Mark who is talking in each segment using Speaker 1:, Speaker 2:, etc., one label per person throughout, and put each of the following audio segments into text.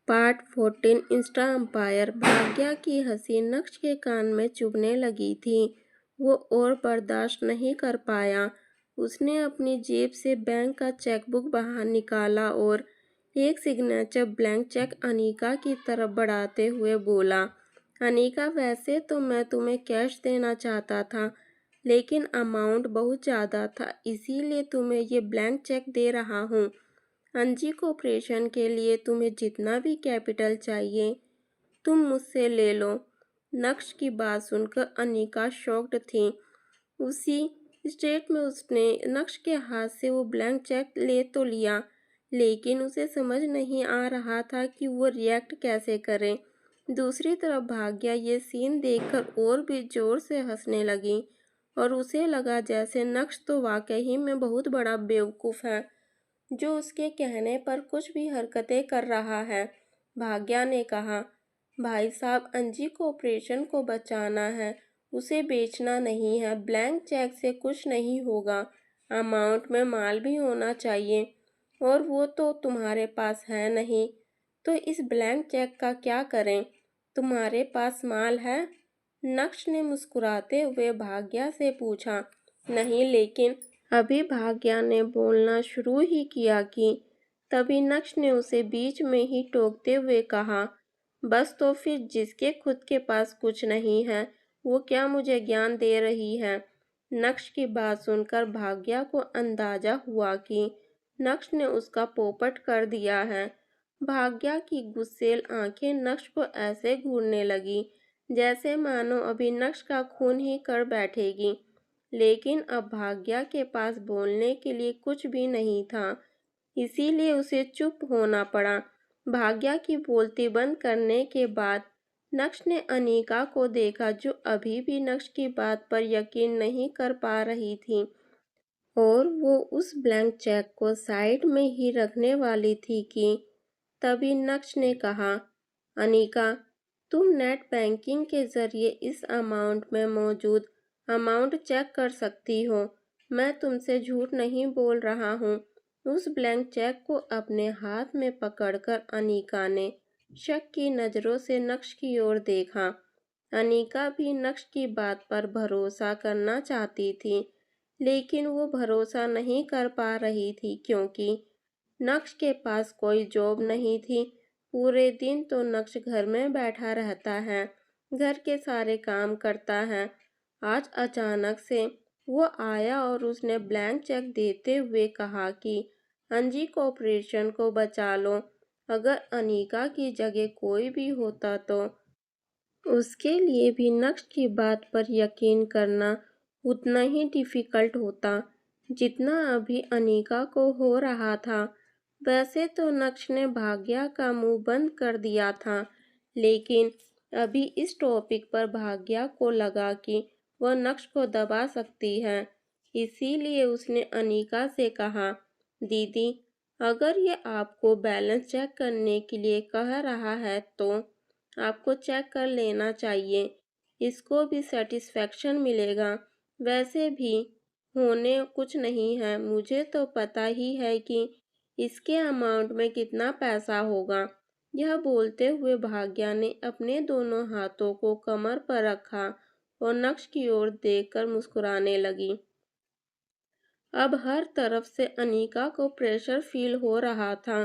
Speaker 1: Part 14 Insta empire. भाग्या की हंसी नक्श के कान में चुभने लगी थी। वो और बर्दाश्त नहीं कर पाया। उसने अपनी जेब से बैंक का चेकबुक बाहर निकाला और एक सिग्नेचर ब्लैंक चेक अनीका की तरफ बढ़ाते हुए बोला, अनीका, वैसे तो मैं तुम्हें कैश देना चाहता था, लेकिन अमाउंट बहुत ज़्यादा था, इसीलिए तुम्हें ये ब्लैंक चेक दे रहा हूँ। अंजी को ऑपरेशन के लिए तुम्हें जितना भी कैपिटल चाहिए तुम मुझसे ले लो। नक्श की बात सुनकर अनीका शॉक्ड थी। उसी स्टेट में उसने नक्श के हाथ से वो ब्लैंक चेक ले तो लिया, लेकिन उसे समझ नहीं आ रहा था कि वो रिएक्ट कैसे करे। दूसरी तरफ भाग्या ये सीन देखकर और भी जोर से हंसने लगी और उसे लगा जैसे नक्श तो वाकई में बहुत बड़ा बेवकूफ़ है जो उसके कहने पर कुछ भी हरकतें कर रहा है। भाग्या ने कहा, भाई साहब, अंजी को ऑपरेशन को बचाना है, उसे बेचना नहीं है। ब्लैंक चेक से कुछ नहीं होगा, अमाउंट में माल भी होना चाहिए और वो तो तुम्हारे पास है नहीं, तो इस ब्लैंक चेक का क्या करें? तुम्हारे पास माल है? नक्श ने मुस्कुराते हुए भाग्या से पूछा। नहीं, लेकिन अभी भाग्या ने बोलना शुरू ही किया कि तभी नक्श ने उसे बीच में ही टोकते हुए कहा, बस तो फिर जिसके खुद के पास कुछ नहीं है वो क्या मुझे ज्ञान दे रही है? नक्श की बात सुनकर भाग्या को अंदाजा हुआ कि नक्श ने उसका पोपट कर दिया है। भाग्या की गुस्सेल आंखें नक्श को ऐसे घूरने लगी जैसे मानो अभी नक्श का खून ही कर बैठेगी, लेकिन अब भाग्या के पास बोलने के लिए कुछ भी नहीं था, इसीलिए उसे चुप होना पड़ा। भाग्या की बोलती बंद करने के बाद नक्श ने अनीका को देखा, जो अभी भी नक्श की बात पर यकीन नहीं कर पा रही थी और वो उस ब्लैंक चेक को साइड में ही रखने वाली थी कि तभी नक्श ने कहा, अनीका, तुम नेट बैंकिंग के जरिए इस अमाउंट में मौजूद अमाउंट चेक कर सकती हो। मैं तुमसे झूठ नहीं बोल रहा हूँ। उस ब्लैंक चेक को अपने हाथ में पकड़कर अनीका ने शक की नज़रों से नक्श की ओर देखा। अनीका भी नक्श की बात पर भरोसा करना चाहती थी, लेकिन वो भरोसा नहीं कर पा रही थी क्योंकि नक्श के पास कोई जॉब नहीं थी। पूरे दिन तो नक्श घर में बैठा रहता है, घर के सारे काम करता है। आज अचानक से वो आया और उसने ब्लैंक चेक देते हुए कहा कि अंजी को ऑपरेशन को बचा लो। अगर अनीका की जगह कोई भी होता तो उसके लिए भी नक्श की बात पर यकीन करना उतना ही डिफ़िकल्ट होता जितना अभी अनीका को हो रहा था। वैसे तो नक्श ने भाग्या का मुंह बंद कर दिया था, लेकिन अभी इस टॉपिक पर भाग्या को लगा कि वह नक्श को दबा सकती है, इसीलिए उसने अनीका से कहा, दीदी, अगर ये आपको बैलेंस चेक करने के लिए कह रहा है तो आपको चेक कर लेना चाहिए, इसको भी सेटिस्फेक्शन मिलेगा। वैसे भी होने कुछ नहीं है, मुझे तो पता ही है कि इसके अमाउंट में कितना पैसा होगा। यह बोलते हुए भाग्या ने अपने दोनों हाथों को कमर पर रखा और नक्श की ओर देखकर मुस्कुराने लगी। अब हर तरफ से अनीका को प्रेशर फील हो रहा था।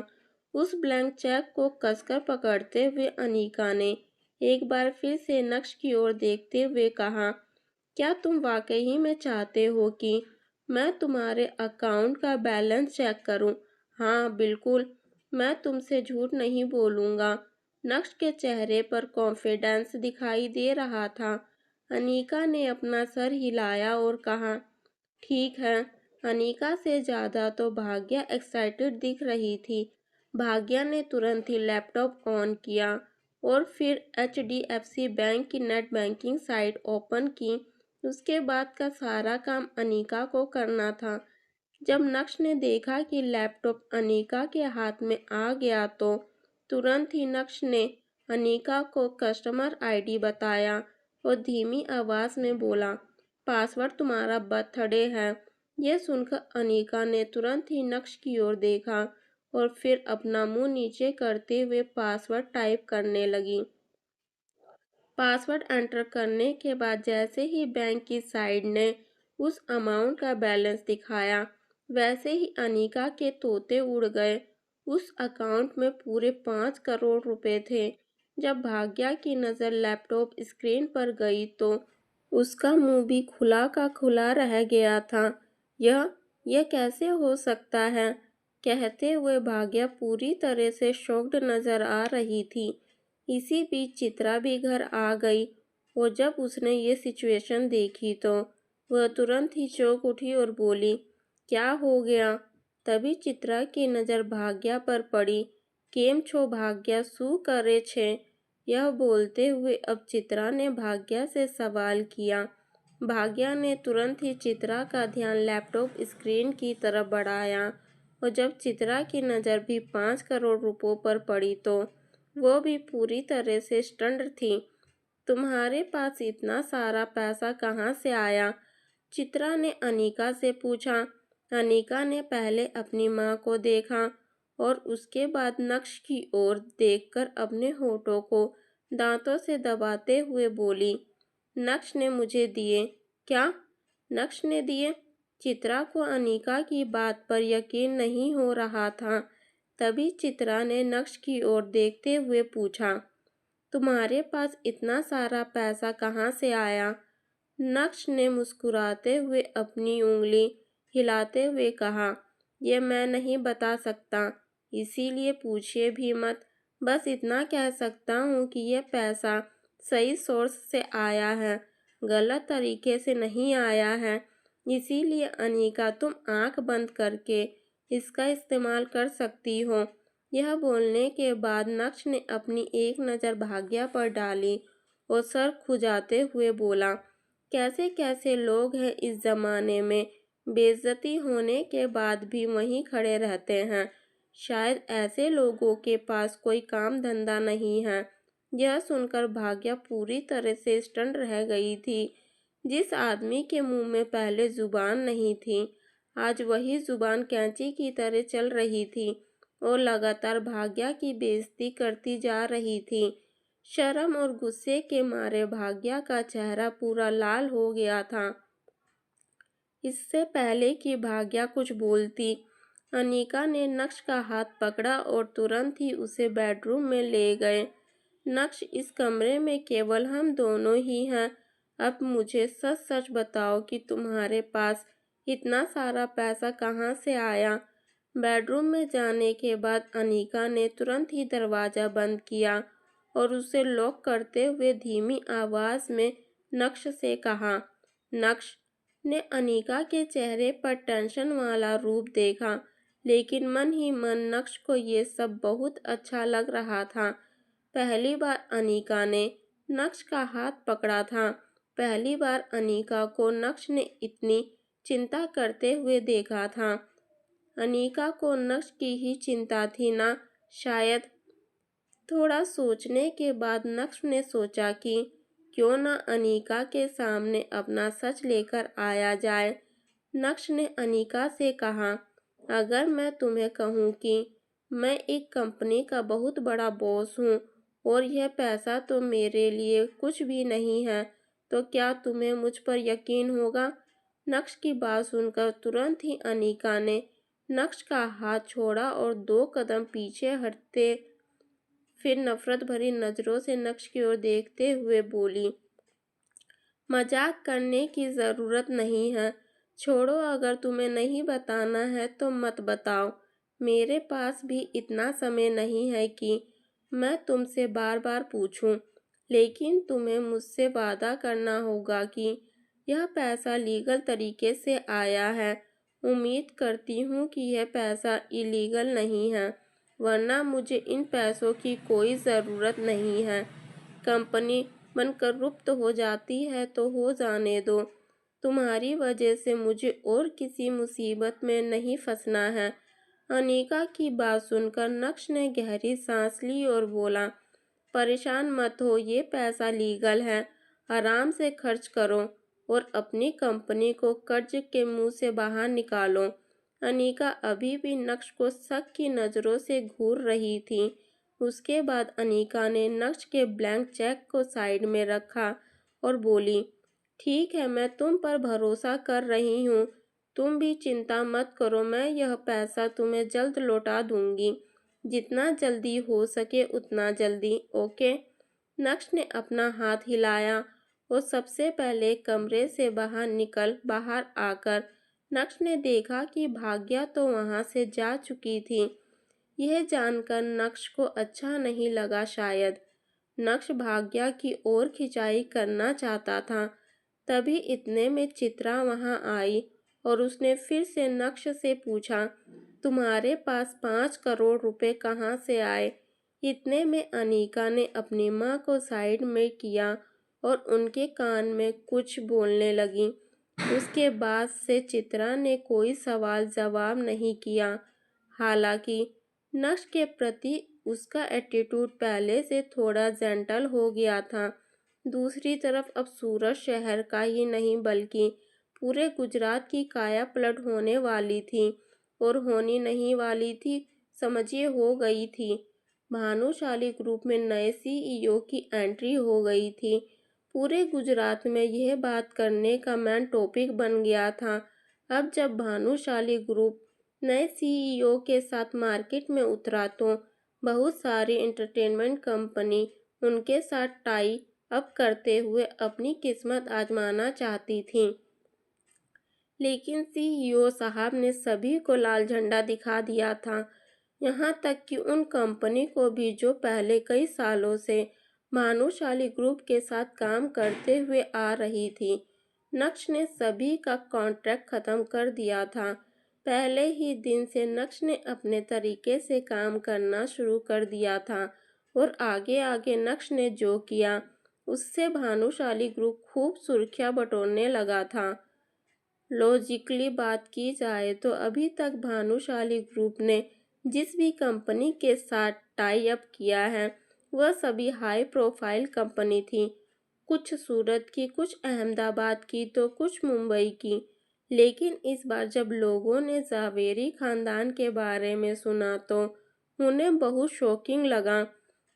Speaker 1: उस ब्लैंक चेक को कसकर पकड़ते हुए अनीका ने एक बार फिर से नक्श की ओर देखते हुए कहा, क्या तुम वाकई में चाहते हो कि मैं तुम्हारे अकाउंट का बैलेंस चेक करूं? हाँ, बिल्कुल, मैं तुमसे झूठ नहीं बोलूँगा। नक्श के चेहरे पर कॉन्फिडेंस दिखाई दे रहा था। अनीका ने अपना सर हिलाया और कहा, ठीक है। अनीका से ज़्यादा तो भाग्या एक्साइटेड दिख रही थी। भाग्या ने तुरंत ही लैपटॉप ऑन किया और फिर HDFC बैंक की नेट बैंकिंग साइट ओपन की। उसके बाद का सारा काम अनीका को करना था। जब नक्श ने देखा कि लैपटॉप अनीका के हाथ में आ गया तो तुरंत ही नक्श ने अनीका को कस्टमर ID बताया और धीमी आवाज़ में बोला, पासवर्ड तुम्हारा बर्थडे है। यह सुनकर अनीका ने तुरंत ही नक्श की ओर देखा और फिर अपना मुंह नीचे करते हुए पासवर्ड टाइप करने लगी। पासवर्ड एंटर करने के बाद जैसे ही बैंक की साइड ने उस अमाउंट का बैलेंस दिखाया, वैसे ही अनीका के तोते उड़ गए। उस अकाउंट में पूरे 5 करोड़ रुपए थे। जब भाग्या की नज़र लैपटॉप स्क्रीन पर गई तो उसका मुंह भी खुला का खुला रह गया था। यह कैसे हो सकता है? कहते हुए भाग्या पूरी तरह से शॉक्ड नजर आ रही थी। इसी बीच चित्रा भी घर आ गई और जब उसने ये सिचुएशन देखी तो वह तुरंत ही चौंक उठी और बोली, क्या हो गया? तभी चित्रा की नज़र भाग्या पर पड़ी। केम छो भाग्या, शू करे छे? यह बोलते हुए अब चित्रा ने भाग्या से सवाल किया। भाग्या ने तुरंत ही चित्रा का ध्यान लैपटॉप स्क्रीन की तरफ बढ़ाया और जब चित्रा की नज़र भी 5 करोड़ रुपयों पर पड़ी तो वो भी पूरी तरह से स्टन्ड थी। तुम्हारे पास इतना सारा पैसा कहाँ से आया? चित्रा ने अनीका से पूछा। अनीका ने पहले अपनी माँ को देखा और उसके बाद नक्श की ओर देखकर अपने होठों को दांतों से दबाते हुए बोली, नक्श ने मुझे दिए। क्या? नक्श ने दिए? चित्रा को अनीका की बात पर यकीन नहीं हो रहा था। तभी चित्रा ने नक्श की ओर देखते हुए पूछा, तुम्हारे पास इतना सारा पैसा कहाँ से आया? नक्श ने मुस्कुराते हुए अपनी उंगली हिलाते हुए कहा, यह मैं नहीं बता सकता, इसीलिए पूछिए भी मत। बस इतना कह सकता हूँ कि यह पैसा सही सोर्स से आया है, गलत तरीके से नहीं आया है। इसीलिए अनीका तुम आंख बंद करके इसका इस्तेमाल कर सकती हो। यह बोलने के बाद नक्श ने अपनी एक नज़र भाग्या पर डाली और सर खुजाते हुए बोला, कैसे कैसे लोग हैं इस ज़माने में, बेइज्जती होने के बाद भी वहीं खड़े रहते हैं। शायद ऐसे लोगों के पास कोई काम धंधा नहीं है। यह सुनकर भाग्या पूरी तरह से स्टन रह गई थी। जिस आदमी के मुंह में पहले जुबान नहीं थी, आज वही जुबान कैंची की तरह चल रही थी और लगातार भाग्या की बेइज्जती करती जा रही थी। शर्म और गुस्से के मारे भाग्या का चेहरा पूरा लाल हो गया था। इससे पहले कि भाग्या कुछ बोलती, अनीका ने नक्श का हाथ पकड़ा और तुरंत ही उसे बेडरूम में ले गए। नक्श, इस कमरे में केवल हम दोनों ही हैं। अब मुझे सच सच बताओ कि तुम्हारे पास इतना सारा पैसा कहाँ से आया? बेडरूम में जाने के बाद अनीका ने तुरंत ही दरवाज़ा बंद किया और उसे लॉक करते हुए धीमी आवाज़ में नक्श से कहा। नक्श ने अनीका के चेहरे पर टेंशन वाला रूप देखा, लेकिन मन ही मन नक्श को ये सब बहुत अच्छा लग रहा था। पहली बार अनीका ने नक्श का हाथ पकड़ा था। पहली बार अनीका को नक्श ने इतनी चिंता करते हुए देखा था। अनीका को नक्श की ही चिंता थी ना? शायद। थोड़ा सोचने के बाद नक्श ने सोचा कि क्यों ना अनीका के सामने अपना सच लेकर आया जाए। नक्श ने अनीका से कहा, अगर मैं तुम्हें कहूँ कि मैं एक कंपनी का बहुत बड़ा बॉस हूँ और यह पैसा तो मेरे लिए कुछ भी नहीं है, तो क्या तुम्हें मुझ पर यकीन होगा? नक्श की बात सुनकर तुरंत ही अनीका ने नक्श का हाथ छोड़ा और 2 कदम पीछे हटते फिर नफरत भरी नजरों से नक्श की ओर देखते हुए बोली, मजाक करने की ज़रूरत नहीं है। छोड़ो, अगर तुम्हें नहीं बताना है तो मत बताओ। मेरे पास भी इतना समय नहीं है कि मैं तुमसे बार बार पूछूं, लेकिन तुम्हें मुझसे वादा करना होगा कि यह पैसा लीगल तरीके से आया है। उम्मीद करती हूँ कि यह पैसा इलीगल नहीं है, वरना मुझे इन पैसों की कोई ज़रूरत नहीं है। कंपनी बनकरुप्त हो जाती है तो हो जाने दो। तुम्हारी वजह से मुझे और किसी मुसीबत में नहीं फंसना है। अनीका की बात सुनकर नक्श ने गहरी सांस ली और बोला, परेशान मत हो, ये पैसा लीगल है, आराम से खर्च करो और अपनी कंपनी को कर्ज के मुंह से बाहर निकालो। अनीका अभी भी नक्श को शक की नज़रों से घूर रही थी। उसके बाद अनीका ने नक्श के ब्लैंक चेक को साइड में रखा और बोली, ठीक है, मैं तुम पर भरोसा कर रही हूँ। तुम भी चिंता मत करो, मैं यह पैसा तुम्हें जल्द लौटा दूंगी। जितना जल्दी हो सके उतना जल्दी, ओके। नक्श ने अपना हाथ हिलाया और सबसे पहले कमरे से बाहर आकर नक्श ने देखा कि भाग्या तो वहां से जा चुकी थी। यह जानकर नक्श को अच्छा नहीं लगा। शायद नक्श भाग्या की ओर खिंचाई करना चाहता था। तभी इतने में चित्रा वहां आई और उसने फिर से नक्श से पूछा, तुम्हारे पास 5 करोड़ रुपए कहाँ से आए? इतने में अनीका ने अपनी माँ को साइड में किया और उनके कान में कुछ बोलने लगी। उसके बाद से चित्रा ने कोई सवाल जवाब नहीं किया। हालांकि नक्श के प्रति उसका एटीट्यूड पहले से थोड़ा जेंटल हो गया था। दूसरी तरफ अब सूरत शहर का ही नहीं बल्कि पूरे गुजरात की काया पलट होने वाली थी और होनी नहीं वाली थी, समझिए हो गई थी। भानुशाली ग्रुप में नए सीईओ की एंट्री हो गई थी। पूरे गुजरात में यह बात करने का मेन टॉपिक बन गया था। अब जब भानुशाली ग्रुप नए सीईओ के साथ मार्केट में उतरा तो बहुत सारी एंटरटेनमेंट कंपनी उनके साथ टाई अप करते हुए अपनी किस्मत आजमाना चाहती थी। लेकिन सीईओ साहब ने सभी को लाल झंडा दिखा दिया था। यहाँ तक कि उन कंपनी को भी जो पहले कई सालों से भानुशाली ग्रुप के साथ काम करते हुए आ रही थी। नक्श ने सभी का कॉन्ट्रैक्ट खत्म कर दिया था। पहले ही दिन से नक्श ने अपने तरीके से काम करना शुरू कर दिया था और आगे आगे नक्श ने जो किया उससे भानुशाली ग्रुप खूब सुर्खियां बटोरने लगा था। लॉजिकली बात की जाए तो अभी तक भानुशाली ग्रुप ने जिस भी कंपनी के साथ टाई अप किया है वह सभी हाई प्रोफाइल कंपनी थी। कुछ सूरत की, कुछ अहमदाबाद की तो कुछ मुंबई की। लेकिन इस बार जब लोगों ने जावेरी खानदान के बारे में सुना तो उन्हें बहुत शॉकिंग लगा।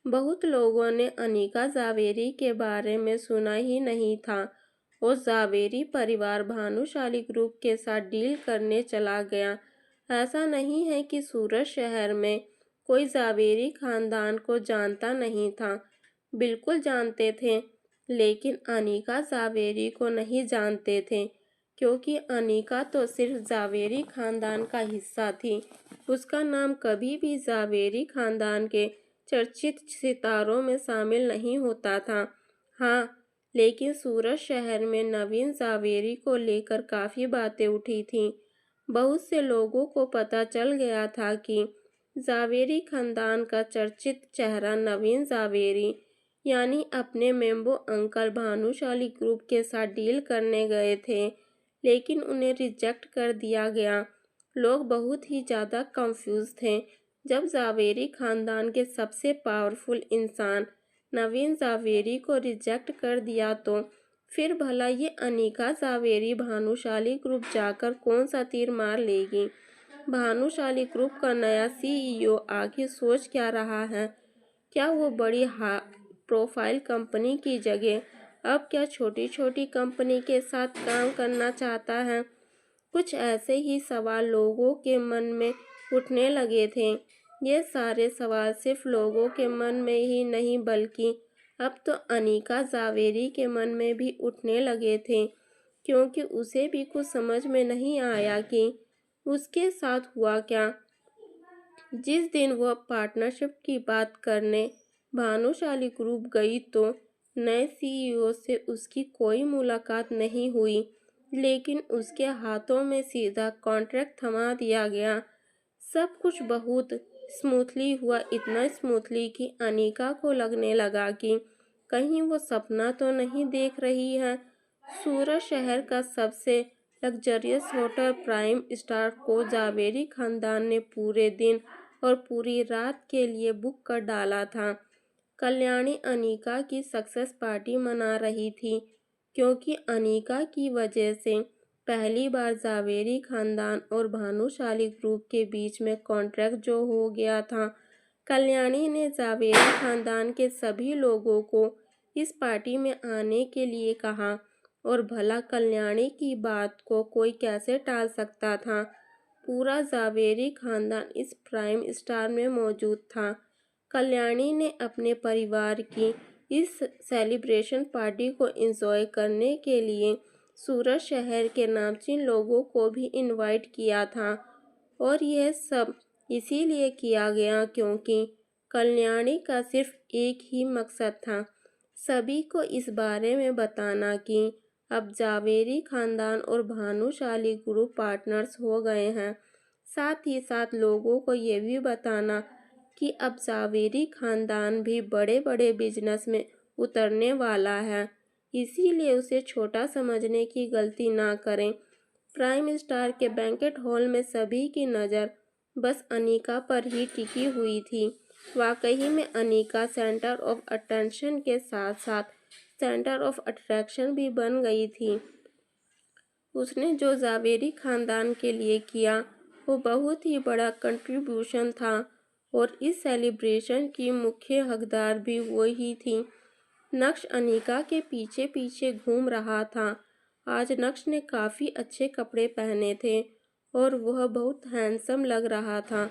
Speaker 1: बहुत लोगों ने अनीका जावेरी के बारे में सुना ही नहीं था और जावेरी परिवार भानुशाली ग्रुप के साथ डील करने चला गया। ऐसा नहीं है कि सूरत शहर में कोई जावेरी खानदान को जानता नहीं था, बिल्कुल जानते थे। लेकिन अनीका जावेरी को नहीं जानते थे क्योंकि अनीका तो सिर्फ जावेरी खानदान का हिस्सा थी। उसका नाम कभी भी जावेरी खानदान के चर्चित सितारों में शामिल नहीं होता था। हाँ, लेकिन सूरत शहर में नवीन जावेरी को लेकर काफ़ी बातें उठी थीं। बहुत से लोगों को पता चल गया था कि जावेरी खानदान का चर्चित चेहरा नवीन जावेरी यानी अपने मेम्बो अंकल भानुशाली ग्रुप के साथ डील करने गए थे, लेकिन उन्हें रिजेक्ट कर दिया गया। लोग बहुत ही ज़्यादा कंफ्यूज थे। जब जावेरी खानदान के सबसे पावरफुल इंसान नवीन जावेरी को रिजेक्ट कर दिया तो फिर भला ये अनीका जावेरी भानुशाली ग्रुप जाकर कौन सा तीर मार लेगी? भानुशाली ग्रुप का नया सीईओ आखिर सोच क्या रहा है? क्या वो बड़ी प्रोफाइल कंपनी की जगह अब क्या छोटी छोटी कंपनी के साथ काम करना चाहता है? कुछ ऐसे ही सवाल लोगों के मन में उठने लगे थे। ये सारे सवाल सिर्फ लोगों के मन में ही नहीं बल्कि अब तो अनीका जावेरी के मन में भी उठने लगे थे, क्योंकि उसे भी कुछ समझ में नहीं आया कि उसके साथ हुआ क्या। जिस दिन वह पार्टनरशिप की बात करने भानुशाली ग्रुप गई तो नए सीईओ से उसकी कोई मुलाकात नहीं हुई, लेकिन उसके हाथों में सीधा कॉन्ट्रैक्ट थमा दिया गया। सब कुछ बहुत स्मूथली हुआ, इतना स्मूथली कि अनीका को लगने लगा कि कहीं वो सपना तो नहीं देख रही है। सूरत शहर का सबसे लग्जरियस होटल प्राइम स्टार को जावेरी खानदान ने पूरे दिन और पूरी रात के लिए बुक कर डाला था। कल्याणी अनीका की सक्सेस पार्टी मना रही थी क्योंकि अनीका की वजह से पहली बार जावेरी खानदान और भानुशाली ग्रुप के बीच में कॉन्ट्रैक्ट जो हो गया था। कल्याणी ने जावेरी खानदान के सभी लोगों को इस पार्टी में आने के लिए कहा और भला कल्याणी की बात को कोई कैसे टाल सकता था। पूरा जावेरी खानदान इस प्राइम स्टार में मौजूद था। कल्याणी ने अपने परिवार की इस सेलिब्रेशन पार्टी को एंजॉय करने के लिए सूरत शहर के नामचीन लोगों को भी इनवाइट किया था और यह सब इसीलिए किया गया क्योंकि कल्याणी का सिर्फ एक ही मकसद था, सभी को इस बारे में बताना कि अब जावेरी खानदान और भानुशाली ग्रुप पार्टनर्स हो गए हैं। साथ ही साथ लोगों को ये भी बताना कि अब जावेरी खानदान भी बड़े बड़े बिजनेस में उतरने वाला है, इसीलिए उसे छोटा समझने की गलती ना करें। प्राइम स्टार के बैंकेट हॉल में सभी की नज़र बस अनीका पर ही टिकी हुई थी। वाकई में अनीका सेंटर ऑफ अटेंशन के साथ साथ सेंटर ऑफ अट्रैक्शन भी बन गई थी। उसने जो जावेरी खानदान के लिए किया वो बहुत ही बड़ा कंट्रीब्यूशन था और इस सेलिब्रेशन की मुख्य हकदार भी वही थी। नक्श अनीका के पीछे पीछे घूम रहा था। आज नक्श ने काफ़ी अच्छे कपड़े पहने थे और वह बहुत हैंडसम लग रहा था।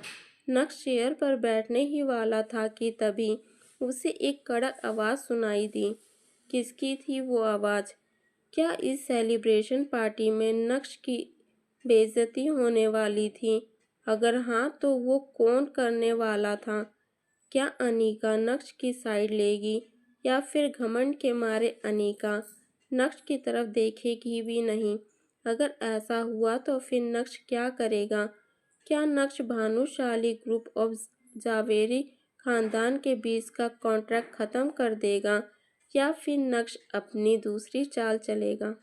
Speaker 1: नक्श चेयर पर बैठने ही वाला था कि तभी उसे एक कड़क आवाज़ सुनाई दी। किसकी थी वो आवाज़? क्या इस सेलिब्रेशन पार्टी में नक्श की बेइज्जती होने वाली थी? अगर हाँ तो वो कौन करने वाला था? क्या अनीका नक्श की साइड लेगी या फिर घमंड के मारे अनीका नक्श की तरफ देखेगी भी नहीं? अगर ऐसा हुआ तो फिर नक्श क्या करेगा? क्या नक्श भानुशाली ग्रुप ऑफ जावेरी खानदान के बीच का कॉन्ट्रैक्ट ख़त्म कर देगा या फिर नक्श अपनी दूसरी चाल चलेगा?